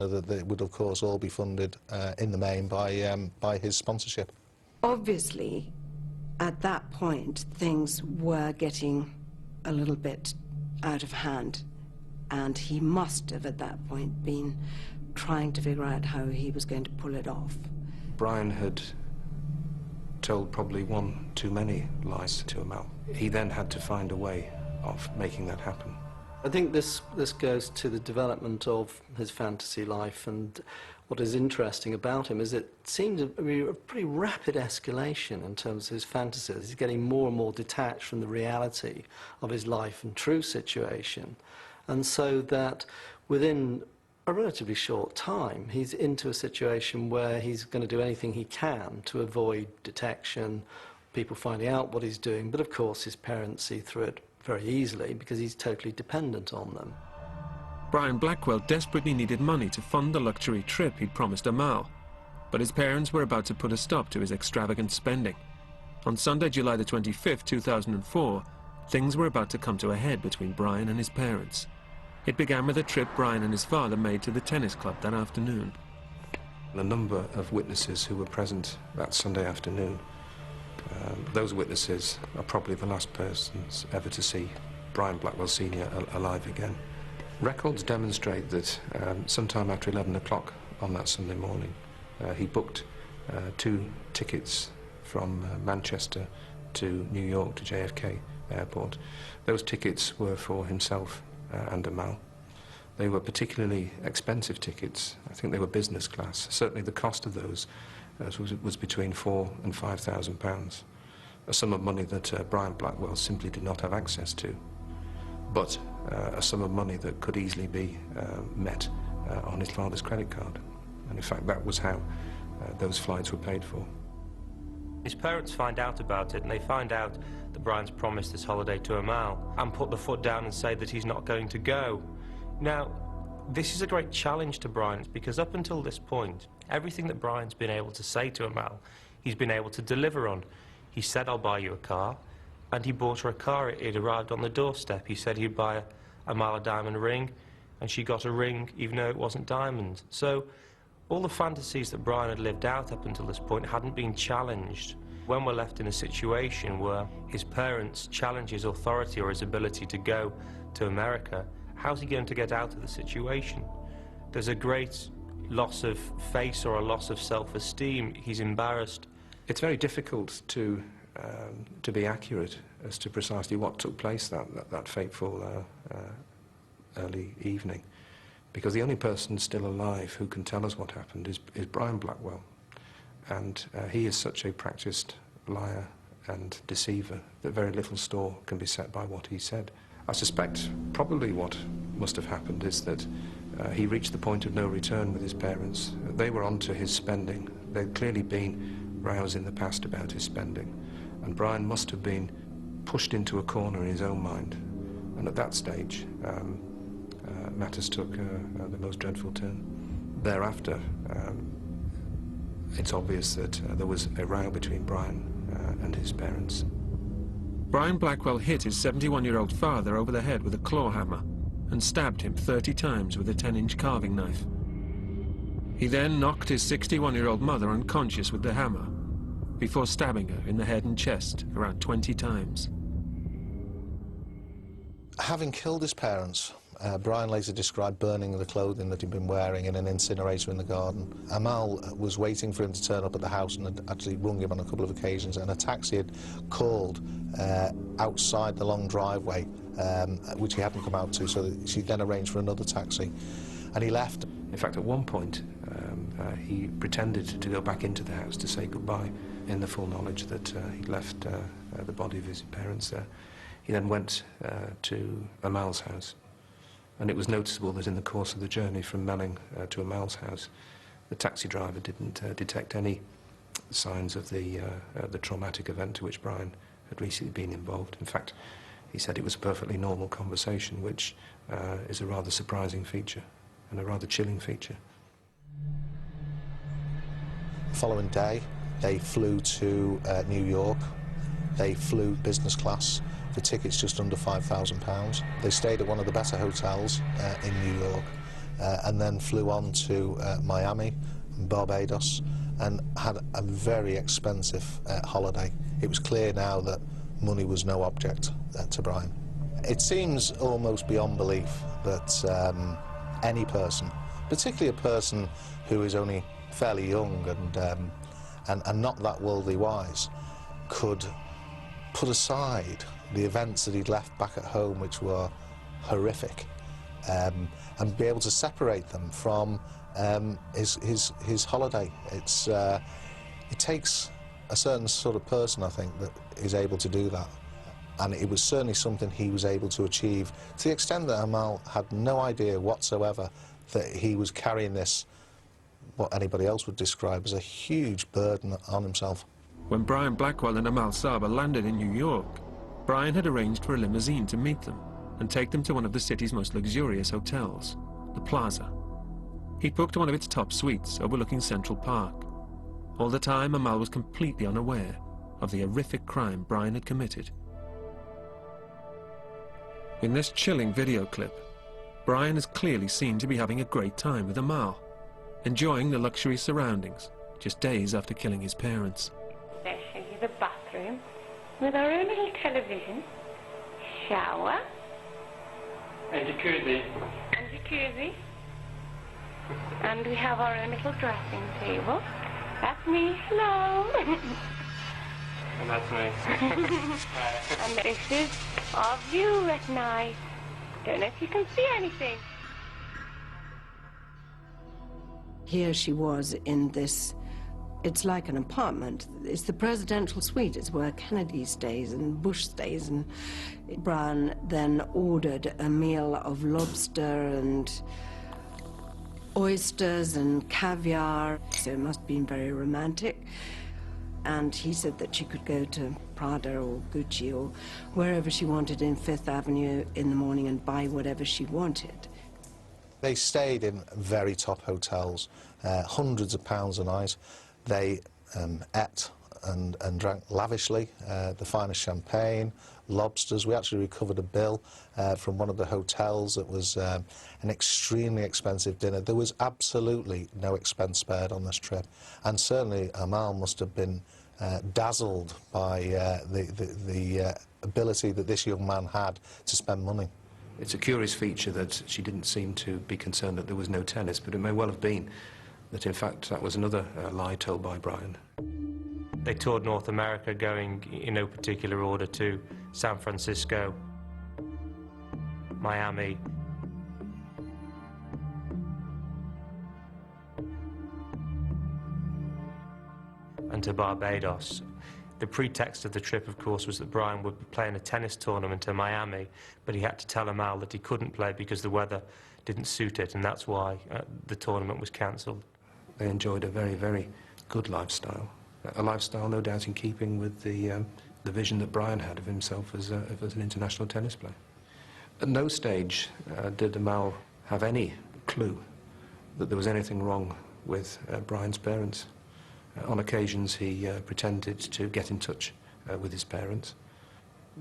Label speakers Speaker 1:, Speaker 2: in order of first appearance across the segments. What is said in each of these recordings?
Speaker 1: That it would, of course, all be funded in the main by his sponsorship.
Speaker 2: Obviously, at that point, things were getting a little bit out of hand, and he must have, at that point, been trying to figure out how he was going to pull it off.
Speaker 3: Brian had told probably one too many lies to Amal. He then had to find a way of making that happen.
Speaker 4: I think this goes to the development of his fantasy life, and what is interesting about him is it seems to be a pretty rapid escalation in terms of his fantasies. He's getting more and more detached from the reality of his life and true situation, and so that within a relatively short time he's into a situation where he's going to do anything he can to avoid detection, people finding out what he's doing, but of course his parents see through it very easily because he's totally dependent on them.
Speaker 5: Brian Blackwell desperately needed money to fund the luxury trip he'd promised Amal, but his parents were about to put a stop to his extravagant spending. On Sunday, July the 25th, 2004, things were about to come to a head between Brian and his parents. It began with a trip Brian and his father made to the tennis club that afternoon.
Speaker 3: A number of witnesses who were present that Sunday afternoon, those witnesses are probably the last persons ever to see Brian Blackwell Sr. alive again. Records demonstrate that sometime after 11 o'clock on that Sunday morning, he booked 2 tickets from Manchester to New York, to JFK Airport. Those tickets were for himself and Amal. They were particularly expensive tickets. I think they were business class. Certainly the cost of those was between £4,000 and £5,000, a sum of money that Brian Blackwell simply did not have access to, but a sum of money that could easily be met on his father's credit card. And in fact, that was how those flights were paid for.
Speaker 6: His parents find out about it, and they find out that Brian's promised this holiday to Amal and put the foot down and say that he's not going to go. Now, this is a great challenge to Brian, because up until this point, everything that Brian's been able to say to Amal, he's been able to deliver on. He said, "I'll buy you a car," and he bought her a car. It arrived on the doorstep. He said he'd buy Amal a diamond ring, and she got a ring even though it wasn't diamond. So all the fantasies that Brian had lived out up until this point hadn't been challenged. When we're left in a situation where his parents challenge his authority or his ability to go to America, how's he going to get out of the situation? There's a great loss of face or a loss of self-esteem. He's embarrassed.
Speaker 3: It's very difficult to be accurate as to precisely what took place that fateful early evening, because the only person still alive who can tell us what happened is Brian Blackwell, and he is such a practiced liar and deceiver that very little store can be set by what he said. I suspect probably what must have happened is that he reached the point of no return with his parents. They were onto his spending. They'd clearly been rows in the past about his spending, and Brian must have been pushed into a corner in his own mind, and at that stage matters took the most dreadful turn. Thereafter, it's obvious that there was a row between Brian and his parents.
Speaker 5: Brian Blackwell hit his 71-year-old father over the head with a claw hammer and stabbed him 30 times with a 10-inch carving knife. He then knocked his 61-year-old mother unconscious with the hammer before stabbing her in the head and chest around 20 times.
Speaker 1: Having killed his parents, Brian later described burning the clothing that he'd been wearing in an incinerator in the garden. Amal was waiting for him to turn up at the house and had actually rung him on a couple of occasions, and a taxi had called outside the long driveway, which he hadn't come out to, so that she then arranged for another taxi, and he left.
Speaker 3: In fact, at one point, he pretended to go back into the house to say goodbye, in the full knowledge that he'd left the body of his parents there. He then went to Amal's house. And it was noticeable that in the course of the journey from Melling to Amal's house, the taxi driver didn't detect any signs of the traumatic event to which Brian had recently been involved. In fact, he said it was a perfectly normal conversation, which is a rather surprising feature and a rather chilling feature.
Speaker 1: The following day, they flew to New York. They flew business class. The tickets just under £5,000. They stayed at one of the better hotels in New York. and then flew on to Miami and Barbados and had a very expensive holiday. It was clear now that money was no object to Brian. It seems almost beyond belief that any person, particularly a person who is only fairly young and not that worldly wise, could put aside the events that he'd left back at home, which were horrific, and be able to separate them from his holiday. It takes a certain sort of person, I think, that is able to do that. And it was certainly something he was able to achieve, to the extent that Amal had no idea whatsoever that he was carrying this, what anybody else would describe as a huge burden on himself.
Speaker 5: When Brian Blackwell and Amal Saba landed in New York, Brian had arranged for a limousine to meet them and take them to one of the city's most luxurious hotels, the Plaza. He'd booked one of its top suites overlooking Central Park. All the time, Amal was completely unaware of the horrific crime Brian had committed. In this chilling video clip, Brian is clearly seen to be having a great time with Amal, enjoying the luxury surroundings just days after killing his parents.
Speaker 7: Let's show you the bathroom with our own little television, shower,
Speaker 6: And jacuzzi.
Speaker 7: and we have our own little dressing table. That's me, hello.
Speaker 6: And that's me.
Speaker 7: And this is our view at night. Don't know if you can see anything.
Speaker 2: Here she was in this, it's like an apartment. It's the presidential suite. It's where Kennedy stays and Bush stays. And Brian then ordered a meal of lobster and oysters and caviar. So it must have been very romantic. And he said that she could go to Prada or Gucci or wherever she wanted in Fifth Avenue in the morning and buy whatever she wanted.
Speaker 1: They stayed in very top hotels, hundreds of pounds a night. They ate and drank lavishly, the finest champagne, lobsters. We actually recovered a bill from one of the hotels that was an extremely expensive dinner. There was absolutely no expense spared on this trip, and certainly Amal must have been dazzled by the ability that this young man had to spend money.
Speaker 3: It's a curious feature that she didn't seem to be concerned that there was no tennis, but it may well have been that, in fact, that was another lie told by Brian.
Speaker 6: They toured North America, going in no particular order to San Francisco, Miami, and to Barbados. The pretext of the trip, of course, was that Brian would be playing a tennis tournament in Miami, but he had to tell Amal that he couldn't play because the weather didn't suit it, and that's why the tournament was cancelled.
Speaker 3: They enjoyed a very, very good lifestyle. A lifestyle, no doubt, in keeping with the vision that Brian had of himself as an international tennis player. At no stage did Amal have any clue that there was anything wrong with Brian's parents. On occasions, he pretended to get in touch with his parents.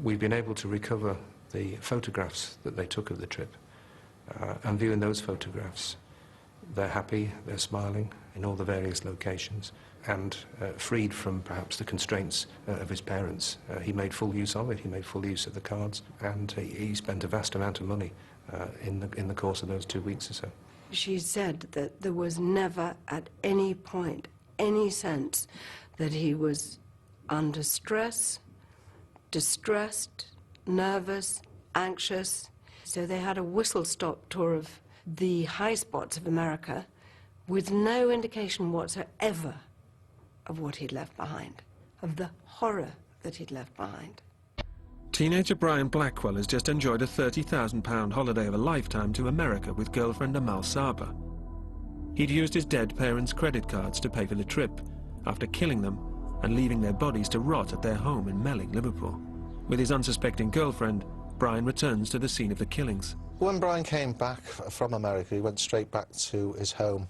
Speaker 3: We've been able to recover the photographs that they took of the trip, and viewing those photographs, they're happy, they're smiling in all the various locations, and freed from perhaps the constraints of his parents. He made full use of it, he made full use of the cards, and he spent a vast amount of money in the course of those 2 weeks or so.
Speaker 2: She said that there was never at any point any sense that he was under stress, distressed, nervous, anxious. So they had a whistle-stop tour of the high spots of America with no indication whatsoever of what he'd left behind, of the horror that he'd left behind.
Speaker 5: Teenager Brian Blackwell has just enjoyed a £30,000 holiday of a lifetime to America with girlfriend Amal Saba. He'd used his dead parents' credit cards to pay for the trip, after killing them and leaving their bodies to rot at their home in Melling, Liverpool. With his unsuspecting girlfriend, Brian returns to the scene of the killings.
Speaker 1: When Brian came back from America, he went straight back to his home.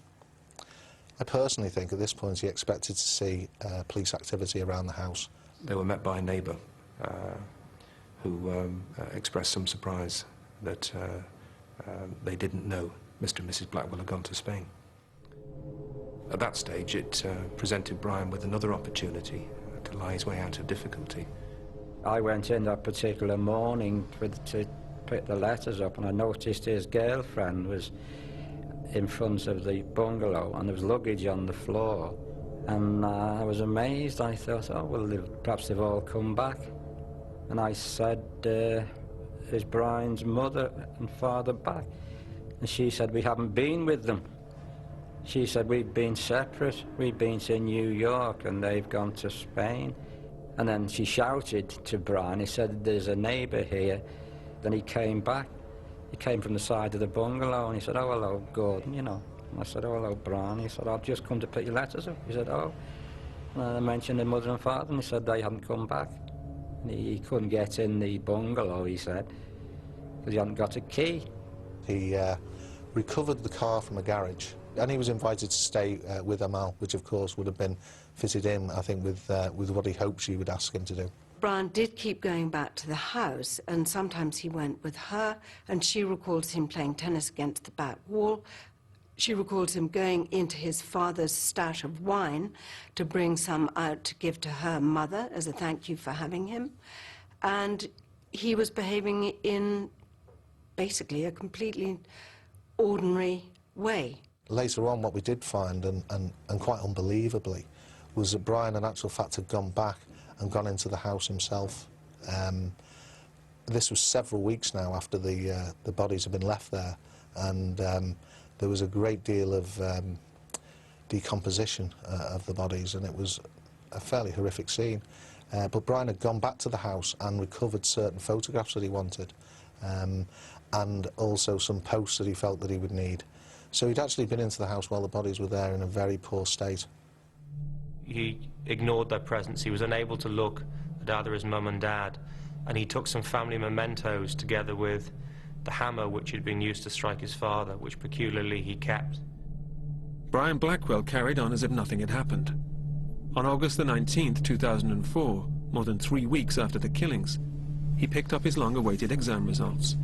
Speaker 1: I personally think at this point he expected to see police activity around the house.
Speaker 3: They were met by a neighbour who expressed some surprise that they didn't know Mr. and Mrs. Blackwell had gone to Spain. At that stage, it presented Brian with another opportunity to lie his way out of difficulty.
Speaker 8: I went in that particular morning to pick the letters up, and I noticed his girlfriend was in front of the bungalow, and there was luggage on the floor. And I was amazed. I thought, oh, well, perhaps they've all come back. And I said, is Brian's mother and father back? And she said, we haven't been with them. She said, we've been separate. We've been to New York, and they've gone to Spain. And then she shouted to Brian. He said, there's a neighbour here. Then he came back. He came from the side of the bungalow, and he said, oh, hello, Gordon, you know. And I said, oh, hello, Brian. He said, I've just come to pick your letters up. He said, oh. And I mentioned the mother and father, and he said they hadn't come back. And he couldn't get in the bungalow, he said, because he hadn't got a key.
Speaker 1: He recovered the car from a garage, and he was invited to stay with Amal, which of course would have been fitted in, I think, with what he hoped she would ask him to do.
Speaker 2: Brian did keep going back to the house, and sometimes he went with her, and she recalls him playing tennis against the back wall. She recalls him going into his father's stash of wine to bring some out to give to her mother as a thank you for having him. And he was behaving in basically a completely ordinary way. Later on, what we did find, and quite unbelievably, was that Brian, in actual fact, had gone back and gone into the house himself. This was several weeks now after the bodies had been left there, and there was a great deal of decomposition of the bodies, and it was a fairly horrific scene. But Brian had gone back to the house and recovered certain photographs that he wanted, and also some posts that he felt that he would need. So he'd actually been into the house while the bodies were there in a very poor state.
Speaker 6: He ignored their presence. He was unable to look at either his mum and dad, and he took some family mementos together with the hammer which had been used to strike his father, which peculiarly he kept.
Speaker 5: Brian Blackwell carried on as if nothing had happened. On August the 19th, 2004, more than 3 weeks after the killings, he picked up his long-awaited exam results.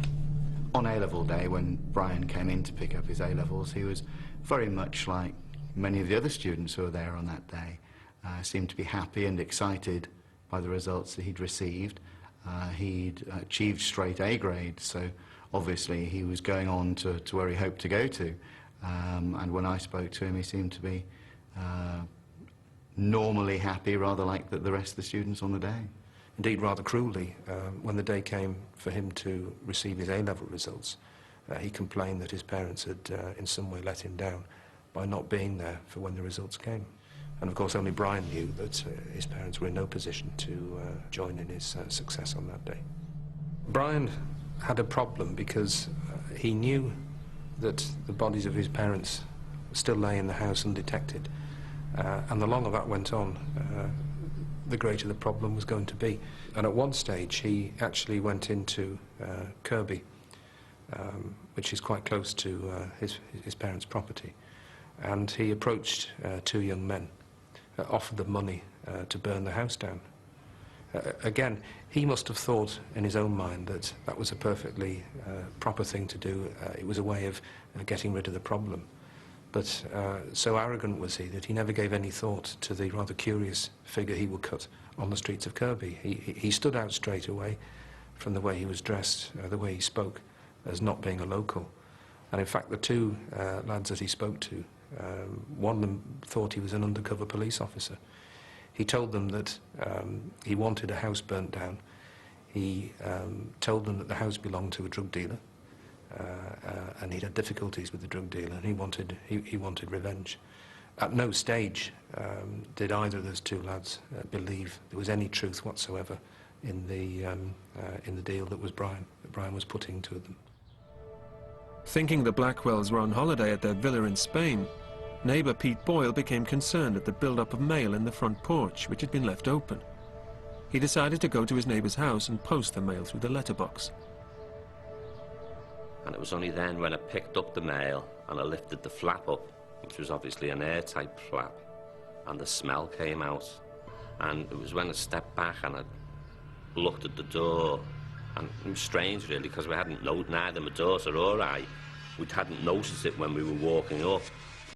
Speaker 9: On A-level day, when Brian came in to pick up his A-levels, he was very much like many of the other students who were there on that day. Seemed to be happy and excited by the results that he'd received. He'd achieved straight A grades, so obviously he was going on to where he hoped to go to. And when I spoke to him, he seemed to be normally happy, rather like the rest of the students on the day.
Speaker 3: Indeed, rather cruelly, when the day came for him to receive his A-level results, he complained that his parents had in some way let him down by not being there for when the results came. And of course only Brian knew that his parents were in no position to join in his success on that day. Brian had a problem because he knew that the bodies of his parents still lay in the house undetected, and the longer that went on, the greater the problem was going to be. And at one stage he actually went into Kirby, which is quite close to his parents' property, and he approached 2 young men, offered them money to burn the house down. Again, he must have thought in his own mind that that was a perfectly proper thing to do. It was a way of getting rid of the problem. But so arrogant was he that he never gave any thought to the rather curious figure he would cut on the streets of Kirby. He stood out straight away from the way he was dressed, the way he spoke, as not being a local. And in fact, the two lads that he spoke to, one of them thought he was an undercover police officer. He told them that he wanted a house burnt down. He told them that the house belonged to a drug dealer, and he'd had difficulties with the drug dealer, and he wanted revenge. At no stage did either of those two lads believe there was any truth whatsoever in the deal that Brian was putting to them.
Speaker 5: Thinking the Blackwells were on holiday at their villa in Spain, neighbour Pete Boyle became concerned at the build-up of mail in the front porch, which had been left open. He decided to go to his neighbour's house and post the mail through the letterbox.
Speaker 10: And it was only then when I picked up the mail and I lifted the flap up, which was obviously an airtight flap, and the smell came out. And it was when I stepped back and I looked at the door, and it was strange really, because we hadn't known neither my daughter or I We hadn't noticed it when we were walking up,